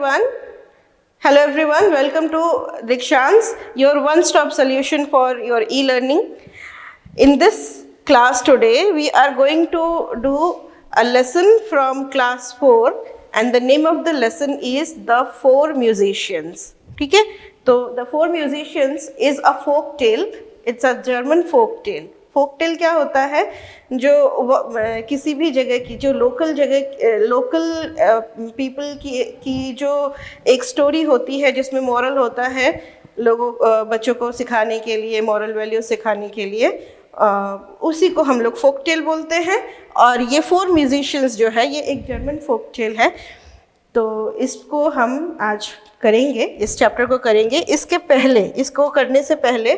everyone. Hello everyone, welcome to Dikshans, your one-stop solution for your e-learning. In this class today, we are going to do a lesson from class 4 and the name of the lesson is The Four Musicians. ठीक है? तो The Four Musicians is a folk tale. It's a German folk tale. Folk tale क्या होता है? जो किसी भी जगह की जो लोकल पीपल की जो एक स्टोरी होती है जिसमें मॉरल होता है, लोगों बच्चों को सिखाने के लिए, मॉरल वैल्यू सिखाने के लिए, उसी को हम लोग फोक टेल बोलते हैं। और ये फोर म्यूजिशियंस जो है ये एक जर्मन फोक टेल है। तो इसको हम आज करेंगे, इस चैप्टर को करेंगे। इसके पहले, इसको करने से पहले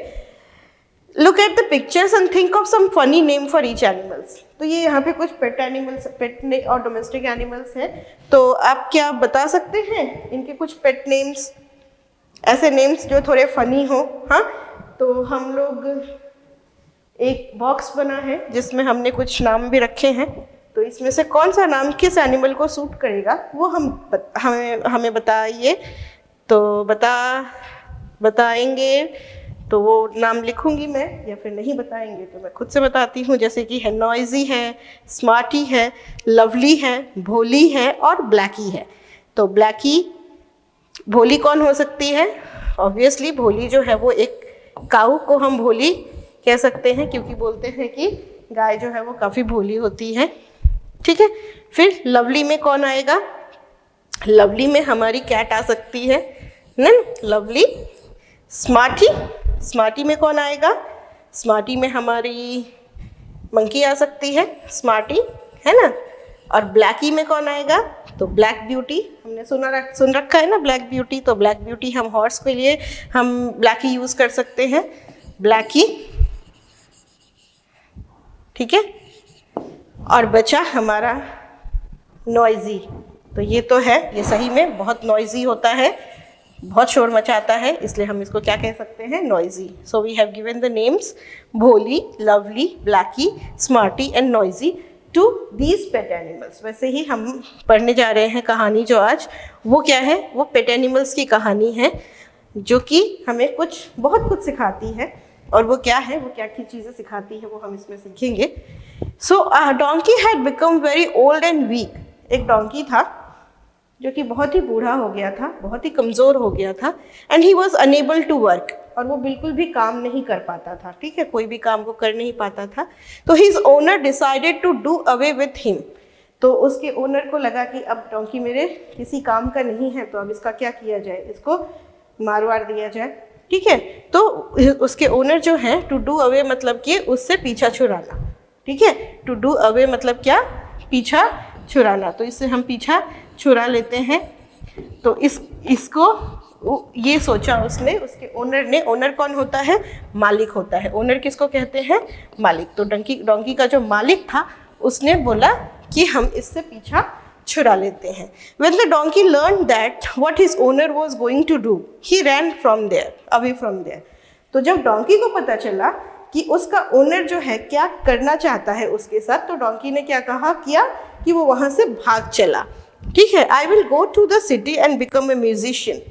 Look at the pictures and think of some funny name for each animals. तो ये यहाँ पे कुछ पेट एनिमल्स, पेट और डोमेस्टिक एनिमल्स हैं। तो आप क्या बता सकते हैं इनके कुछ पेट नेम्स, ऐसे नेम्स जो थोड़े फनी हो? हाँ, तो हम लोग एक बॉक्स बना है जिसमें हमने कुछ नाम भी रखे हैं। तो इसमें से कौन सा नाम किस एनिमल को सूट करेगा वो हमें बताइए। तो बताएंगे तो वो नाम लिखूंगी मैं, या फिर नहीं बताएंगे तो मैं खुद से बताती हूँ। जैसे कि है नॉइजी है, स्मार्टी है, लवली है, भोली है और ब्लैकी है। तो ब्लैकी, भोली कौन हो सकती है? ऑब्वियसली भोली जो है वो एक काऊ को हम भोली कह सकते हैं, क्योंकि बोलते हैं कि गाय जो है वो काफ़ी भोली होती है। ठीक है, फिर लवली में कौन आएगा? लवली में हमारी कैट आ सकती है ना, लवली। स्मार्टी में कौन आएगा? स्मार्टी में हमारी मंकी आ सकती है, स्मार्टी, है ना। और ब्लैकी में कौन आएगा? तो ब्लैक ब्यूटी, हमने सुन रखा है ना ब्लैक ब्यूटी। तो ब्लैक ब्यूटी हम हॉर्स के लिए हम ब्लैकी यूज़ कर सकते हैं, ब्लैकी। ठीक है, और बचा हमारा नॉइजी। तो ये तो है, ये सही में बहुत नॉइजी होता है, बहुत शोर मचाता है, इसलिए हम इसको क्या कह सकते हैं? Noisy. So we have given the names Bholi, Lovely, Blacky, Smarty and Noisy to these pet animals. वैसे ही हम पढ़ने जा रहे हैं कहानी जो आज, वो क्या है? वो पेट एनिमल्स की कहानी है जो कि हमें बहुत कुछ सिखाती है। और वो क्या है, वो क्या की चीज़ें सिखाती है वो हम इसमें सीखेंगे। So donkey had become very old and weak. एक डोंकी था जो कि बहुत ही बूढ़ा हो गया था, बहुत ही कमज़ोर हो गया था। And he was unable to work, और वो बिल्कुल भी काम नहीं कर पाता था। ठीक है, कोई भी काम को कर नहीं पाता था। तो his owner decided to do away with him. तो उसके ओनर को लगा कि अब डोंकी मेरे किसी काम का नहीं है, तो अब इसका क्या किया जाए, इसको मारवाड़ दिया जाए। ठीक है, तो उसके ओनर जो है, टू डू अवे मतलब कि उससे पीछा छुड़ाना। ठीक है, टू डू अवे मतलब क्या? पीछा छुड़ाना। तो इससे हम पीछा छुड़ा लेते हैं। तो इसको ये सोचा उसने, उसके ओनर ने। ओनर कौन होता है? मालिक होता है। ओनर किसको कहते हैं? मालिक। तो डोंकी का जो मालिक था उसने बोला कि हम इससे पीछा छुड़ा लेते हैं। When the donkey learned that what his owner was going to do, he ran from there, away from there. तो जब डोंकी को पता चला कि उसका ओनर जो है क्या करना चाहता है उसके साथ, तो डोंकी ने क्या किया कि वो वहाँ से भाग चला। ठीक है, I will go to the city and become a musician.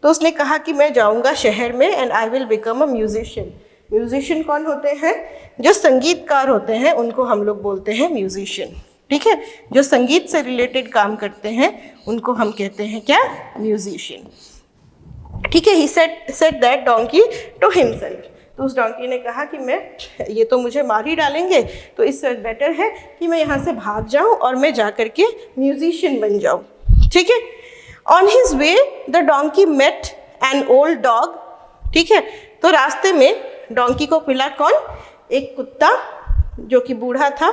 तो उसने कहा कि मैं जाऊँगा शहर में and I will become a musician. Musician कौन होते हैं? जो संगीतकार होते हैं उनको हम लोग बोलते हैं म्यूजिशियन। ठीक है, जो संगीत से रिलेटेड काम करते हैं उनको हम कहते हैं क्या? म्यूजिशियन। ठीक है, he said that donkey to himself. तो उस डोंकी ने कहा कि ये तो मुझे मार ही डालेंगे, तो इससे बेटर है कि मैं यहाँ से भाग जाऊँ और मैं जा कर के म्यूजिशियन बन जाऊँ। ठीक है, on his way the donkey met an old dog. ठीक है, तो रास्ते में डोंकी को मिला कौन? एक कुत्ता जो कि बूढ़ा था।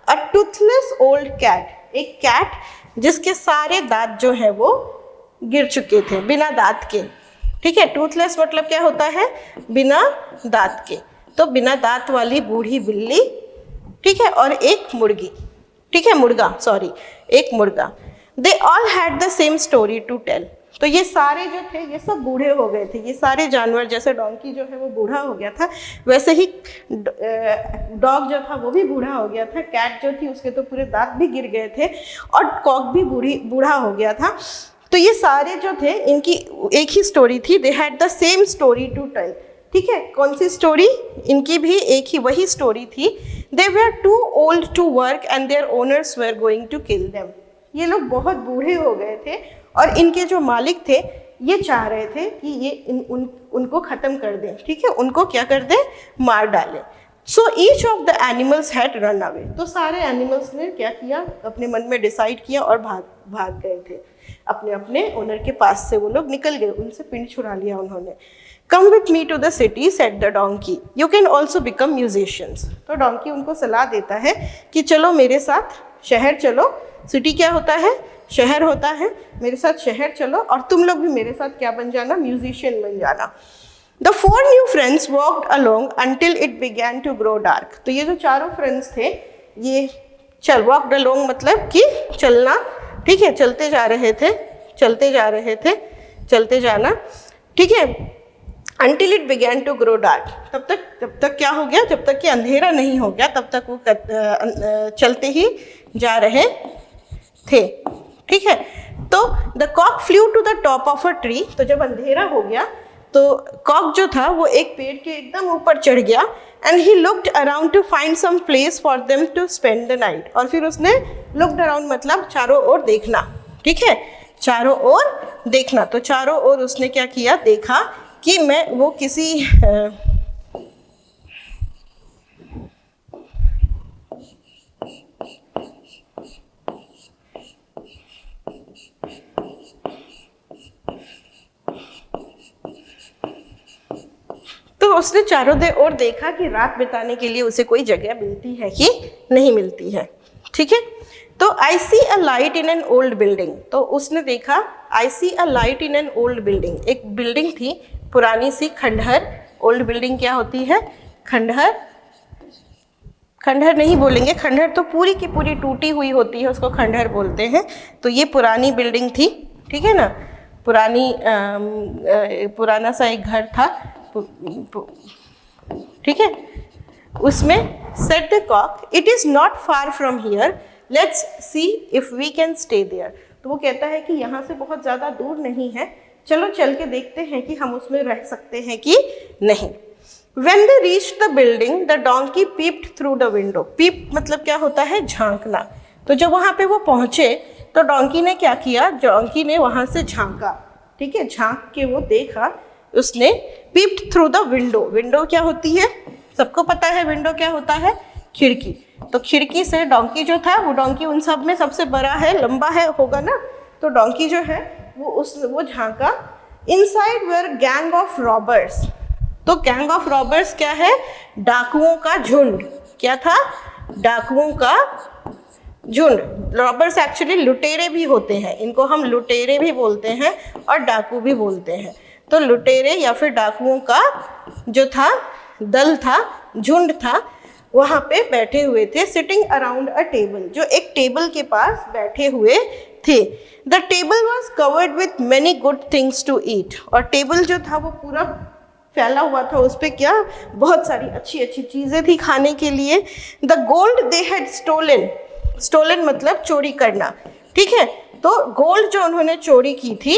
अ टूथलेस ओल्ड कैट, एक कैट जिसके सारे दांत जो है वो गिर चुके थे, बिना दांत के। ठीक है, टूथलेस मतलब क्या होता है? बिना दांत के। तो बिना दांत वाली बूढ़ी बिल्ली, ठीक है, और एक मुर्गी। ठीक है, एक मुर्गा। They all had the same story to tell. तो ये सारे जो थे ये सब बूढ़े हो गए थे, ये सारे जानवर। जैसे डोंकी जो है वो बूढ़ा हो गया था, वैसे ही डॉग जो था वो भी बूढ़ा हो गया था। कैट जो थी उसके तो पूरे दांत भी गिर गए थे, और कॉक भी बूढ़ा हो गया था। तो ये सारे जो थे इनकी एक ही स्टोरी थी, they had the same story to tell. ठीक है, कौन सी स्टोरी? इनकी भी एक ही वही स्टोरी थी। They were too old to work and their owners were going to kill them. ये लोग बहुत बूढ़े हो गए थे और इनके जो मालिक थे ये चाह रहे थे कि ये उनको ख़त्म कर दें। ठीक है, उनको क्या कर दें? मार डालें। So each of the animals had run away. तो सारे एनिमल्स ने क्या किया? अपने मन में डिसाइड किया और भाग गए थे अपने अपने ओनर के पास से। वो लोग निकल गए, उनसे पिंड छुड़ा लिया उन्होंने। Come with me to the city said the donkey, you can also become musicians. तो डोंकी उनको सलाह देता है कि चलो मेरे साथ शहर चलो। सिटी क्या होता है? शहर होता है। मेरे साथ शहर चलो और तुम लोग भी मेरे साथ क्या बन जाना? म्यूजिशियन बन जाना। The 4 new friends walked along until it began to grow dark. तो ये जो चारों फ्रेंड्स थे ये वॉक्ड अलोंग मतलब कि चलना। ठीक है, चलते जा रहे थे, चलते जाना। ठीक है, until it began to grow dark. तब तक क्या हो गया? जब तक कि अंधेरा नहीं हो गया तब तक वो चलते ही जा रहे थे। ठीक है, तो the cock flew to the top of a tree. तो जब अंधेरा हो गया तो कॉक जो था वो एक पेड़ के एकदम ऊपर चढ़ गया। And he looked around to find some place for them to spend the night. और फिर उसने लुक्ड अराउंड मतलब चारों ओर देखना। ठीक है, चारों ओर देखना। तो चारों ओर उसने क्या किया? देखा कि वो किसी तो उसने चारों ओर देखा कि रात बिताने के लिए उसे कोई जगह मिलती है कि नहीं मिलती है। ठीक है, तो I see a light in an old building. तो उसने देखा I see a light in an old building. एक बिल्डिंग थी पुरानी सी, खंडहर। ओल्ड बिल्डिंग क्या होती है? खंडहर। खंडहर नहीं बोलेंगे, खंडहर तो पूरी की पूरी टूटी हुई होती है, उसको खंडहर बोलते हैं। तो ये पुरानी बिल्डिंग थी। ठीक है ना, पुराना सा एक घर था। ठीक है, उसमें said the cock it is not far from here, let's see if we can stay there. तो वो कहता है कि यहाँ से बहुत ज़्यादा दूर नहीं है, चलो चल के देखते हैं कि हम उसमें रह सकते हैं कि नहीं। When they reached the building, the donkey peeped through the window. Peep मतलब क्या होता है? झांकना। तो जब वहाँ पे वो पहुँचे तो डोंकी ने क्या किया? डोंकी ने वहाँ से झांका। ठीक है, झांक के वो देखा उसने। peeped through the window. Window क्या होती है? सबको पता है विंडो क्या होता है? खिड़की। तो खिड़की से डोंकी जो था, वो डोंकी उन सब में सबसे बड़ा है, लंबा है होगा ना। तो डोंकी जो है वो झांका। Inside where gang of robbers. तो गैंग ऑफ रॉबर्स क्या है? डाकुओं का झुंड। क्या था? डाकुओं का झुंड। रॉबर्स एक्चुअली लुटेरे भी होते हैं, इनको हम लुटेरे भी बोलते हैं और डाकू भी बोलते हैं। तो लुटेरे या फिर डाकुओं का जो था दल था, झुंड था, वहाँ पे बैठे हुए थे। सिटिंग अराउंड अ टेबल, जो एक टेबल के पास बैठे हुए थे। The table was covered with many good things to eat. और टेबल जो था वो पूरा फैला हुआ था, उस पर क्या? बहुत सारी अच्छी अच्छी चीज़ें थी खाने के लिए। The gold they had stolen. Stolen मतलब चोरी करना। ठीक है, तो गोल्ड जो उन्होंने चोरी की थी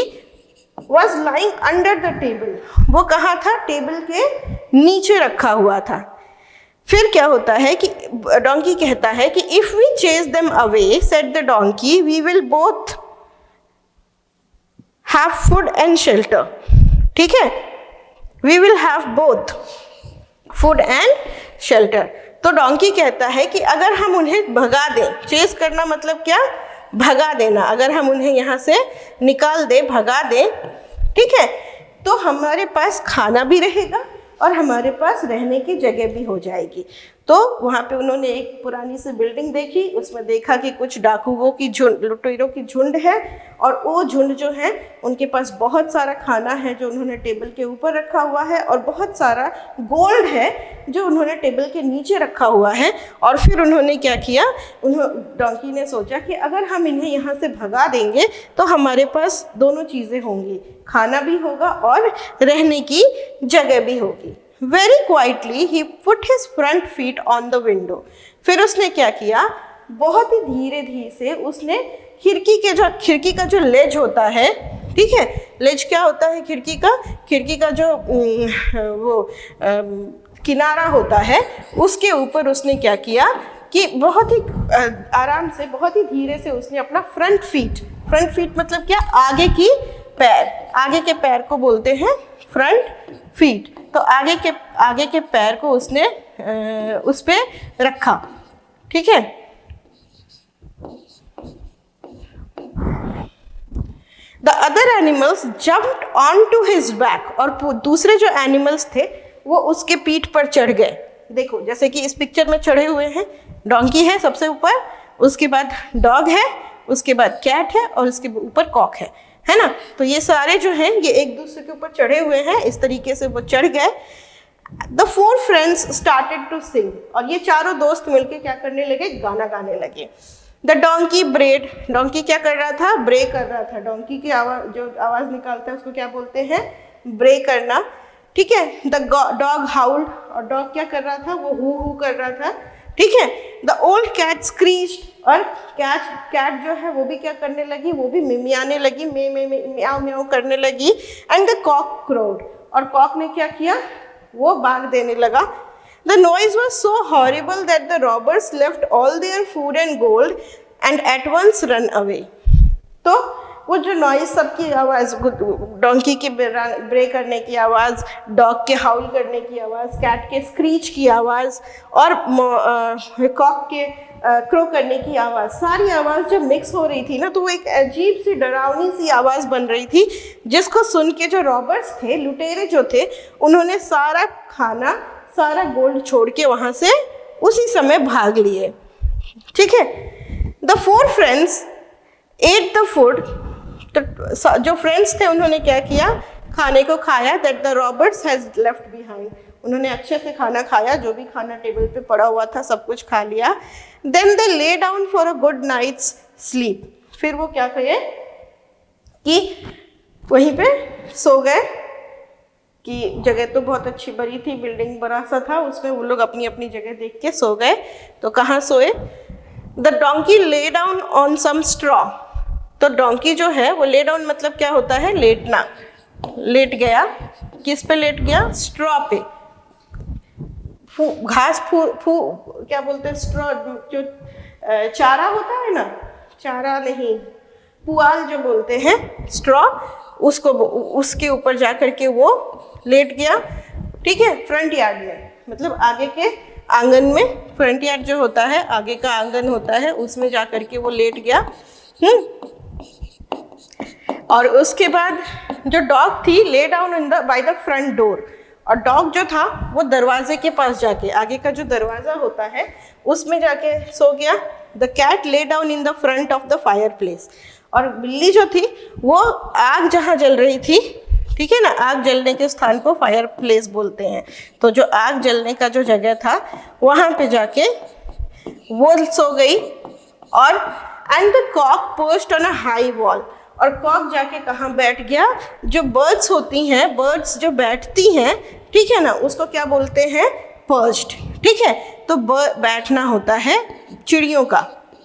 was lying under the table. वो कहाँ था? टेबल के नीचे रखा हुआ था। फिर क्या होता है कि डोंकी कहता है कि if we chase them away, said the donkey, we will both have food and shelter. ठीक है, we will have both food and shelter. तो डोंकी कहता है कि अगर हम उन्हें भगा दें, चेस करना मतलब क्या? भगा देना। अगर हम उन्हें यहाँ से निकाल दें, भगा दें, ठीक है, तो हमारे पास खाना भी रहेगा और हमारे पास रहने की जगह भी हो जाएगी। तो वहाँ पे उन्होंने एक पुरानी सी बिल्डिंग देखी, उसमें देखा कि कुछ डाकुओं की झुंड, लुटेरों की झुंड है, और वो झुंड जो है उनके पास बहुत सारा खाना है जो उन्होंने टेबल के ऊपर रखा हुआ है, और बहुत सारा गोल्ड है जो उन्होंने टेबल के नीचे रखा हुआ है। और फिर उन्होंने क्या किया? डोंकी ने सोचा कि अगर हम इन्हें यहाँ से भगा देंगे तो हमारे पास दोनों चीज़ें होंगी, खाना भी होगा और रहने की जगह भी होगी। Very quietly he put his front feet on the window. फिर उसने क्या किया? बहुत ही धीरे धीरे से उसने खिड़की का जो लेज होता है, ठीक है, लेज क्या होता है खिड़की का जो वो किनारा होता है, उसके ऊपर उसने क्या किया कि बहुत ही आराम से, बहुत ही धीरे से उसने अपना फ्रंट फीट मतलब क्या, आगे के पैर को बोलते हैं फ्रंट फीट। तो आगे के पैर को उसने उस पे रखा, ठीक है। The other animals jumped onto his back, और दूसरे जो एनिमल्स थे वो उसके पीठ पर चढ़ गए। देखो जैसे कि इस पिक्चर में चढ़े हुए हैं, डोंकी है सबसे ऊपर, उसके बाद डॉग है, उसके बाद कैट है, और उसके ऊपर कॉक है ना। तो ये सारे जो हैं ये एक दूसरे के ऊपर चढ़े हुए हैं, इस तरीके से वो चढ़ गए। The four friends started to sing, और ये चारों दोस्त मिलके क्या करने लगे, गाना गाने लगे। The donkey brayed, डोंकी क्या कर रहा था, ब्रे कर रहा था। डोंकी की आवाज, जो आवाज निकालता है उसको क्या बोलते हैं, ब्रे करना, ठीक है। The dog howled, और डॉग क्या कर रहा था, वो हू कर रहा था, ठीक है। The old cat screeched, और कैट जो है वो भी क्या करने लगी, वो भी मिमियाने लगी, म्याऊ म्याऊ करने लगी। And the cock crowed, और कॉक ने क्या किया, वो बाग देने लगा। The noise was so horrible that the robbers left all their food and gold and at once ran away. तो वो जो नॉइज, सबकी आवाज़, डोंकी के ब्रे करने की आवाज़, डॉग के हाउल करने की आवाज़, कैट के स्क्रीच की आवाज़, और कॉक के क्रो करने की आवाज़, सारी आवाज़ जब मिक्स हो रही थी ना, तो वो एक अजीब सी डरावनी सी आवाज़ बन रही थी, जिसको सुन के जो रॉबर्स थे, लुटेरे जो थे, उन्होंने सारा खाना, सारा गोल्ड छोड़ के वहाँ से उसी समय भाग लिए, ठीक है। The four friends at the food, तो जो फ्रेंड्स थे उन्होंने क्या किया, खाने को खाया, that the Roberts has left behind, उन्होंने अच्छे से खाना खाया, जो भी खाना टेबल पे पड़ा हुआ था सब कुछ खा लिया। Then they lay down for a good night's sleep, फिर वो क्या कहे कि वहीं पे सो गए, कि जगह तो बहुत अच्छी बड़ी थी, बिल्डिंग बड़ा सा था, उसमें वो लोग अपनी अपनी जगह देख के सो गए। तो कहाँ सोए, the donkey lay down on some straw, तो डोंकी जो है वो ले डाउन मतलब क्या होता है, लेटना, लेट गया, किस पे लेट गया, स्ट्रॉ पे, घास क्या बोलते हैं, स्ट्रॉ, जो चारा होता है ना, चारा नहीं, पुआल जो बोलते हैं, स्ट्रॉ, उसको, उसके ऊपर जा करके वो लेट गया, ठीक है। फ्रंट यार्ड में, मतलब आगे के आंगन में, फ्रंट यार्ड जो होता है, आगे का आंगन होता है, उसमें जा करके वो लेट गया। और उसके बाद जो डॉग थी, ले down in the by the front door, और डॉग जो था वो दरवाजे के पास जाके, आगे का जो दरवाज़ा होता है उसमें जाके सो गया। The cat lay down in the front of the fireplace, और बिल्ली जो थी वो आग जहाँ जल रही थी, ठीक है ना, आग जलने के स्थान को फायर प्लेस बोलते हैं, तो जो आग जलने का जो जगह था वहाँ पे जाके वो सो गई। और and the cock perched on a high wall, और कॉक जाके कहाँ बैठ गया, जो बर्ड्स होती हैं, बर्ड्स जो बैठती हैं, ठीक है ना, उसको क्या बोलते हैं, पर्च्ड, ठीक है। तो बैठना होता है चिड़ियों का,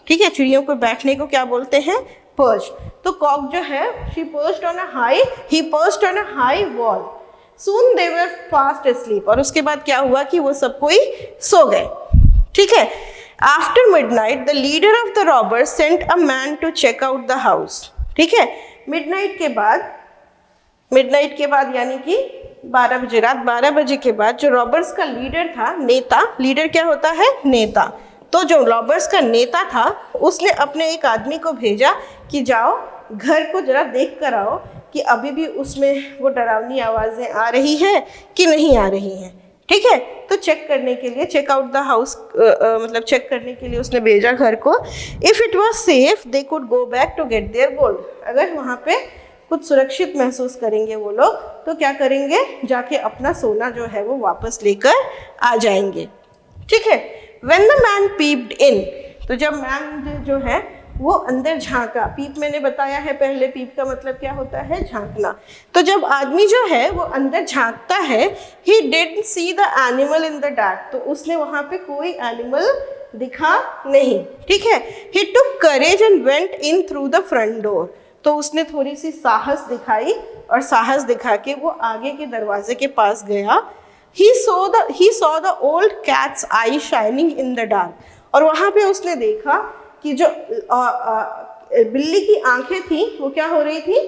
ठीक है, चिड़ियों को बैठने को क्या बोलते हैं, पर्च। तो कॉक जो है, he perched on a high wall. Soon they were fast asleep, और उसके बाद क्या हुआ कि वो सब कोई सो गए, ठीक है। After midnight, the leader of the robbers sent a man to check out the house, ठीक है। मिडनाइट के बाद यानी कि 12 बजे, रात 12 बजे के बाद जो रॉबर्स का लीडर था, नेता, लीडर क्या होता है, नेता, तो जो रॉबर्स का नेता था उसने अपने एक आदमी को भेजा कि जाओ घर को जरा देख कर आओ कि अभी भी उसमें वो डरावनी आवाज़ें आ रही हैं कि नहीं आ रही हैं, ठीक है। तो चेक करने के लिए, चेक आउट द हाउस, मतलब चेक करने के लिए उसने भेजा घर को। If it was safe they could go back to get their gold, अगर वहाँ पे कुछ सुरक्षित महसूस करेंगे वो लोग, तो क्या करेंगे, जाके अपना सोना जो है वो वापस लेकर आ जाएंगे, ठीक है। When the man peeped in, तो जब मैन जो है वो अंदर झांका, पीप मैंने बताया है पहले, पीप का मतलब क्या होता है, झांकना। तो जब आदमी जो है वो अंदर झांकता है, he didn't see the animal in the dark, तो उसने वहाँ पे कोई एनिमल दिखा नहीं, ठीक है। He took courage and went in through the front door. तो उसने थोड़ी सी साहस दिखाई और साहस दिखा के वो आगे के दरवाजे के पास गया। He saw the old cat's eye shining in the dark. और वहाँ पे उसने देखा कि जो बिल्ली की आंखें थी वो क्या हो रही थी,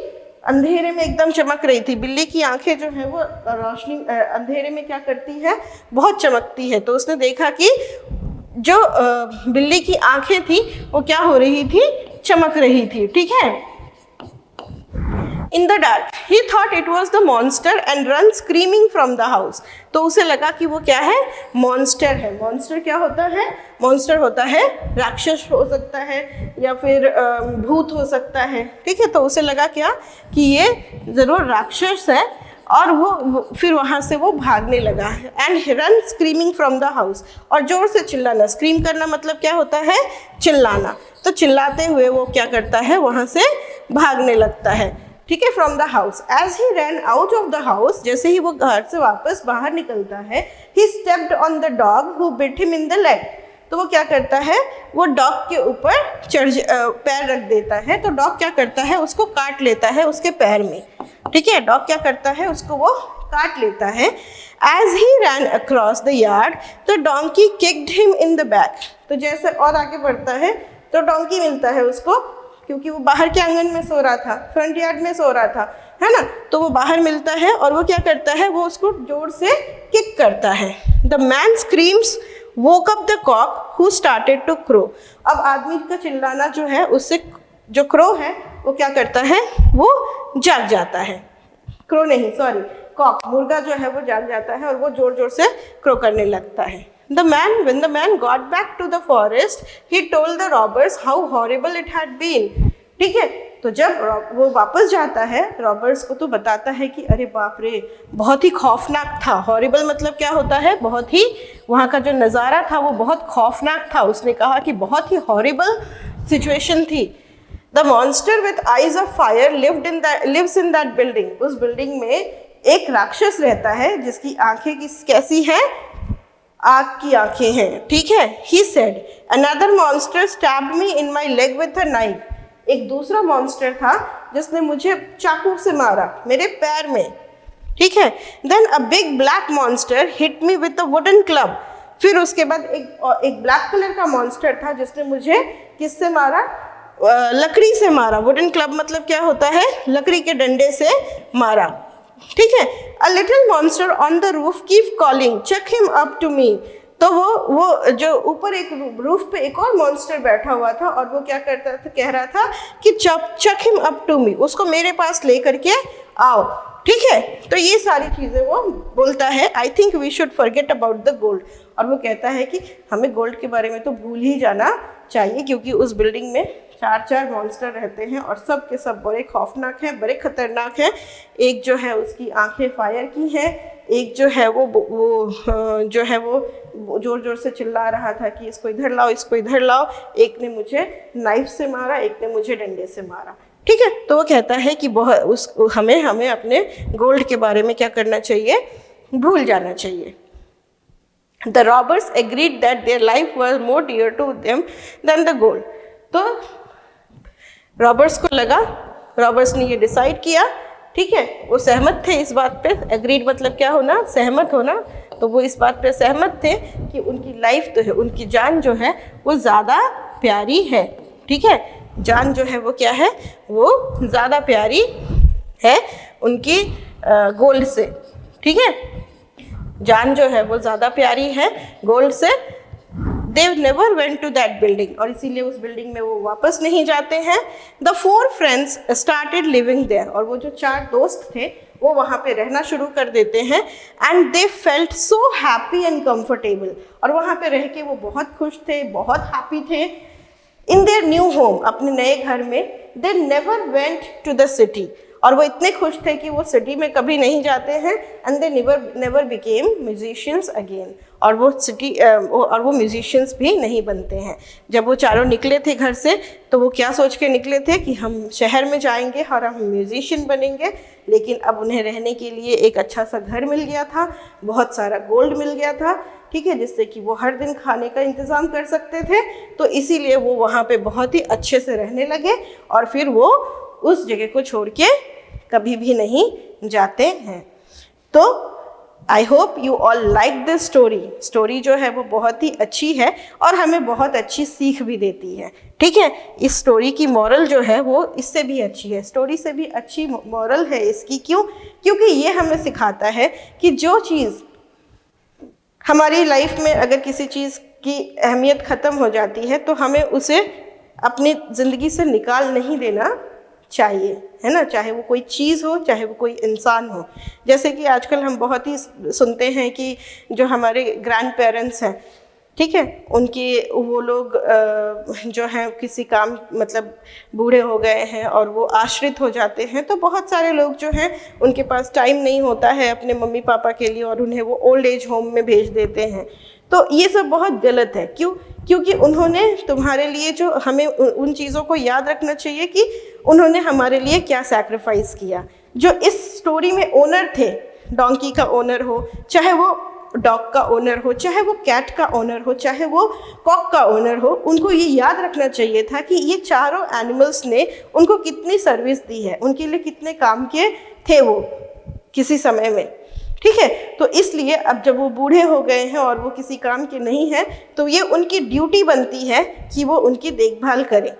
अंधेरे में एकदम चमक रही थी। बिल्ली की आंखें जो है वो रोशनी अंधेरे में क्या करती है, बहुत चमकती है। तो उसने देखा कि जो बिल्ली की आंखें थी वो क्या हो रही थी, चमक रही थी, ठीक है। In the dark, he thought it was the monster and ran screaming from the house. तो उसे लगा कि वो क्या है, मॉन्स्टर है। मॉन्स्टर क्या होता है, मॉन्स्टर होता है राक्षस हो सकता है या फिर भूत हो सकता है, ठीक है। तो उसे लगा क्या कि ये ज़रूर राक्षस है और वो फिर वहाँ से वो भागने लगा है। And run screaming from the house, और ज़ोर से चिल्लाना, स्क्रीम करना मतलब क्या होता है, चिल्लाना। तो चिल्लाते हुए वो क्या करता है, वहाँ से भागने लगता है, ठीक है, from the house. As he ran out of the house, जैसे ही वो घर से वापस बाहर निकलता है, he stepped on the dog who bit him in the leg. तो वो क्या करता है, वो डॉग के ऊपर पैर रख देता है। तो डॉग क्या करता है, उसको काट लेता है उसके पैर में, ठीक है। डॉग क्या करता है, उसको वो काट लेता है। As he ran across the yard the donkey kicked him in the back. तो जैसे और आगे बढ़ता है तो डोंकी मिलता है उसको, क्योंकि वो बाहर के आंगन में सो रहा था, फ्रंट यार्ड में सो रहा था, है ना। तो वो बाहर मिलता है और वो क्या करता है, वो उसको जोर से किक करता है। The man screams woke up the cock who started to crow. अब आदमी का चिल्लाना जो है उससे जो क्रो है वो क्या करता है, वो जाग जाता है। क्रो नहीं, सॉरी, कॉक, मुर्गा जो है वो जाग जाता है और वो जोर जोर से क्रो करने लगता है। When the man got back to the forest, he told the robbers how horrible it had been. ठीक है, तो जब वो वापस जाता है रॉबर्स को तो बताता है कि अरे बाप रे, बहुत ही खौफनाक था। हॉरिबल मतलब क्या होता है, बहुत ही, वहाँ का जो नज़ारा था वो बहुत खौफनाक था। उसने कहा कि बहुत ही हॉरिबल सिचुएशन थी। The monster with eyes of fire lives in that building. उस बिल्डिंग में एक राक्षस रहता है जिसकी आंखें कैसी हैं, आग की आंखें हैं, ठीक है। He said another monster stabbed me in my leg with a knife. एक दूसरा मॉन्स्टर था जिसने मुझे चाकू से मारा मेरे पैर में, ठीक है। Then a big black monster hit me with a wooden club. फिर उसके बाद एक ब्लैक कलर का मॉन्स्टर था जिसने मुझे किससे मारा, लकड़ी से मारा। वुडन क्लब मतलब क्या होता है, लकड़ी के डंडे से मारा, ठीक है। A little monster on the roof keep calling chuck him up to me. तो वो जो ऊपर एक रूफ पे एक और मॉन्स्टर बैठा हुआ था और वो क्या करता था, कह रहा था कि चक हिम अप टू मी, उसको मेरे पास ले करके आओ, ठीक है। तो ये सारी चीज़ें वो बोलता है। I think we should forget about the gold. और वो कहता है कि हमें गोल्ड के बारे में तो भूल ही जाना चाहिए, क्योंकि उस बिल्डिंग में 4 मॉन्स्टर रहते हैं और सब के सब बड़े खौफनाक हैं, बड़े खतरनाक हैं। एक जो है उसकी आंखें फायर की हैं, एक जो है वो जो है वो जोर जोर से चिल्ला रहा था कि इसको इधर लाओ, इसको इधर लाओ। एक ने मुझे नाइफ से मारा, एक ने मुझे डंडे से मारा, ठीक है। तो वो कहता है कि हमें अपने गोल्ड के बारे में क्या करना चाहिए, भूल जाना चाहिए। The robbers agreed that their life was more dear to them than the gold. तो रॉबर्स को लगा, रॉबर्स ने ये डिसाइड किया, ठीक है, वो सहमत थे इस बात पे। एग्रीड मतलब क्या होना, सहमत होना। तो वो इस बात पे सहमत थे कि उनकी लाइफ तो है, उनकी जान जो है वो ज़्यादा प्यारी है, ठीक है। जान जो है वो क्या है, वो ज़्यादा प्यारी है उनकी गोल्ड से, ठीक है। जान जो है वो ज़्यादा प्यारी है गोल्ड से। They never went to that building, और इसीलिए उस बिल्डिंग में वो वापस नहीं जाते हैं। The 4 friends started living there, और वो जो 4 दोस्त थे वो वहाँ पे रहना शुरू कर देते हैं। And they felt so happy and comfortable, और वहाँ पे रह के वो बहुत खुश थे, बहुत हैप्पी थे। In their new home, अपने नए घर में। They never went to the city, और वो इतने खुश थे कि वो सिटी में कभी नहीं जाते हैं, and they never became musicians again, और वो म्यूजिशियंस भी नहीं बनते हैं। जब वो चारों निकले थे घर से तो वो क्या सोच के निकले थे कि हम शहर में जाएंगे और हम म्यूजिशियन बनेंगे, लेकिन अब उन्हें रहने के लिए एक अच्छा सा घर मिल गया था, बहुत सारा गोल्ड मिल गया था, ठीक है, जिससे कि वो हर दिन खाने का इंतज़ाम कर सकते थे। तो इसीलिए वो वहाँ पे बहुत ही अच्छे से रहने लगे और फिर वो उस जगह को छोड़ के कभी भी नहीं जाते हैं। तो I hope you all like this story जो है वो बहुत ही अच्छी है और हमें बहुत अच्छी सीख भी देती है, ठीक है। इस स्टोरी की मॉरल जो है वो इससे भी अच्छी है, स्टोरी से भी अच्छी मॉरल है इसकी। क्यों? क्योंकि ये हमें सिखाता है कि जो चीज़ हमारी लाइफ में अगर किसी चीज़ की अहमियत ख़त्म हो जाती है तो हमें उसे अपनी ज़िंदगी से निकाल नहीं देना चाहिए, है ना, चाहे वो कोई चीज़ हो, चाहे वो कोई इंसान हो। जैसे कि आजकल हम बहुत ही सुनते हैं कि जो हमारे ग्रैंड पेरेंट्स हैं, ठीक है, उनके वो लोग जो हैं किसी काम मतलब बूढ़े हो गए हैं और वो आश्रित हो जाते हैं, तो बहुत सारे लोग जो हैं उनके पास टाइम नहीं होता है अपने मम्मी पापा के लिए और उन्हें वो ओल्ड एज होम में भेज देते हैं। तो ये सब बहुत गलत है। क्यों? क्योंकि उन्होंने तुम्हारे लिए जो, हमें उन चीज़ों को याद रखना चाहिए कि उन्होंने हमारे लिए क्या सैक्रिफाइस किया। जो इस स्टोरी में ओनर थे, डोंकी का ओनर हो, चाहे वो डॉग का ओनर हो, चाहे वो कैट का ओनर हो, चाहे वो कॉक का ओनर हो, उनको ये याद रखना चाहिए था कि ये चारों एनिमल्स ने उनको कितनी सर्विस दी है, उनके लिए कितने काम किए थे वो किसी समय में, ठीक है। तो इसलिए अब जब वो बूढ़े हो गए हैं और वो किसी काम के नहीं हैं, तो ये उनकी ड्यूटी बनती है कि वो उनकी देखभाल करें,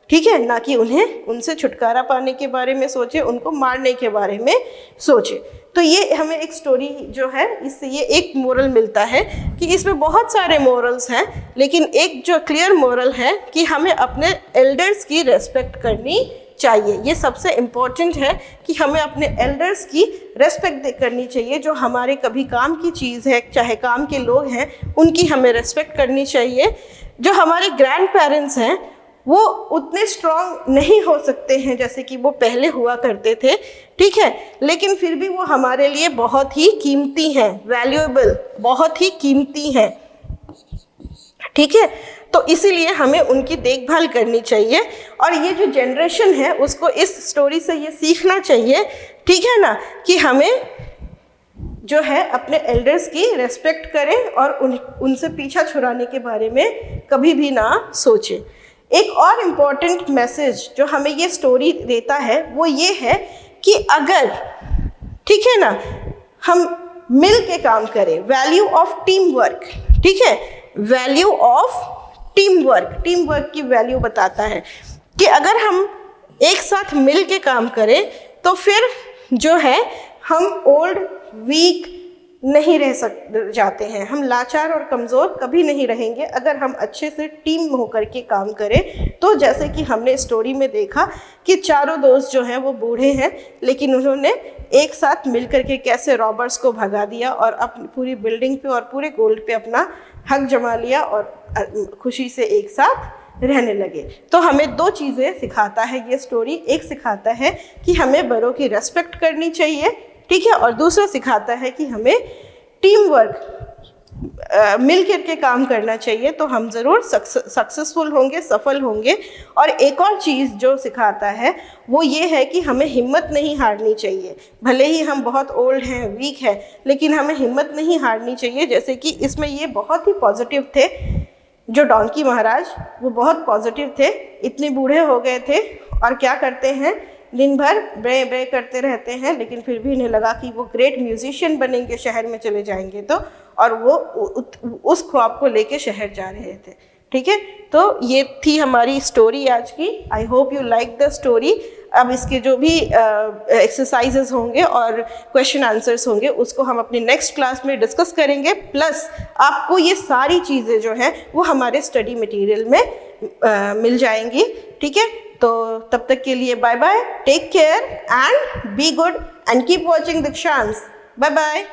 ठीक है, ना कि उन्हें उनसे छुटकारा पाने के बारे में सोचे, उनको मारने के बारे में सोचे। तो ये हमें एक स्टोरी जो है, इससे ये एक मोरल मिलता है कि इसमें बहुत सारे मोरल्स हैं, लेकिन एक जो क्लियर मोरल है कि हमें अपने एल्डर्स की रेस्पेक्ट करनी चाहिए। ये सबसे इम्पोर्टेंट है कि हमें अपने एल्डर्स की रेस्पेक्ट करनी चाहिए। जो हमारे कभी काम की चीज़ है, चाहे काम के लोग हैं, उनकी हमें रेस्पेक्ट करनी चाहिए। जो हमारे ग्रैंड पेरेंट्स हैं वो उतने स्ट्रॉन्ग नहीं हो सकते हैं जैसे कि वो पहले हुआ करते थे, ठीक है, लेकिन फिर भी वो हमारे लिए बहुत ही कीमती हैं, वैल्यूएबल, बहुत ही कीमती हैं, ठीक है। तो इसीलिए हमें उनकी देखभाल करनी चाहिए और ये जो जनरेशन है उसको इस स्टोरी से ये सीखना चाहिए, ठीक है ना, कि हमें जो है अपने एल्डर्स की रेस्पेक्ट करें और उनसे पीछा छुड़ाने के बारे में कभी भी ना सोचें। एक और इम्पॉर्टेंट मैसेज जो हमें ये स्टोरी देता है वो ये है कि अगर, ठीक है ना, हम मिल के काम करें, वैल्यू ऑफ टीम वर्क, ठीक है, वैल्यू ऑफ टीम वर्क की वैल्यू बताता है कि अगर हम एक साथ मिल के काम करें तो फिर जो है हम ओल्ड वीक नहीं रह जाते हैं, हम लाचार और कमज़ोर कभी नहीं रहेंगे अगर हम अच्छे से टीम होकर के काम करें। तो जैसे कि हमने स्टोरी में देखा कि चारों दोस्त जो हैं वो बूढ़े हैं, लेकिन उन्होंने एक साथ मिलकर के कैसे रॉबर्स को भगा दिया और अपनी पूरी बिल्डिंग पे और पूरे गोल्ड पे अपना हक जमा लिया और खुशी से एक साथ रहने लगे। तो हमें दो चीज़ें सिखाता है ये स्टोरी। एक सिखाता है कि हमें बड़ों की रेस्पेक्ट करनी चाहिए, ठीक है, और दूसरा सिखाता है कि हमें टीम वर्क मिल करके काम करना चाहिए, तो हम ज़रूर सक्सेसफुल होंगे, सफल होंगे। और एक और चीज़ जो सिखाता है वो ये है कि हमें हिम्मत नहीं हारनी चाहिए। भले ही हम बहुत ओल्ड हैं, वीक हैं, लेकिन हमें हिम्मत नहीं हारनी चाहिए। जैसे कि इसमें ये बहुत ही पॉजिटिव थे, जो डोंकी महाराज, वो बहुत पॉजिटिव थे, इतने बूढ़े हो गए थे और क्या करते हैं, दिन भर ब्रे ब्रे करते रहते हैं, लेकिन फिर भी इन्हें लगा कि वो ग्रेट म्यूजिशियन बनेंगे, शहर में चले जाएंगे तो, और वो उस ख्वाब को लेके शहर जा रहे थे, ठीक है। तो ये थी हमारी स्टोरी आज की। I hope you like the story. अब इसके जो भी एक्सरसाइजेस होंगे और क्वेश्चन आंसर्स होंगे उसको हम अपनी नेक्स्ट क्लास में डिस्कस करेंगे। प्लस आपको ये सारी चीज़ें जो हैं वो हमारे स्टडी मटेरियल में मिल जाएंगी, ठीक है। तो तब तक के लिए bye bye, take care and be good and keep watching Dikshansh. Bye bye.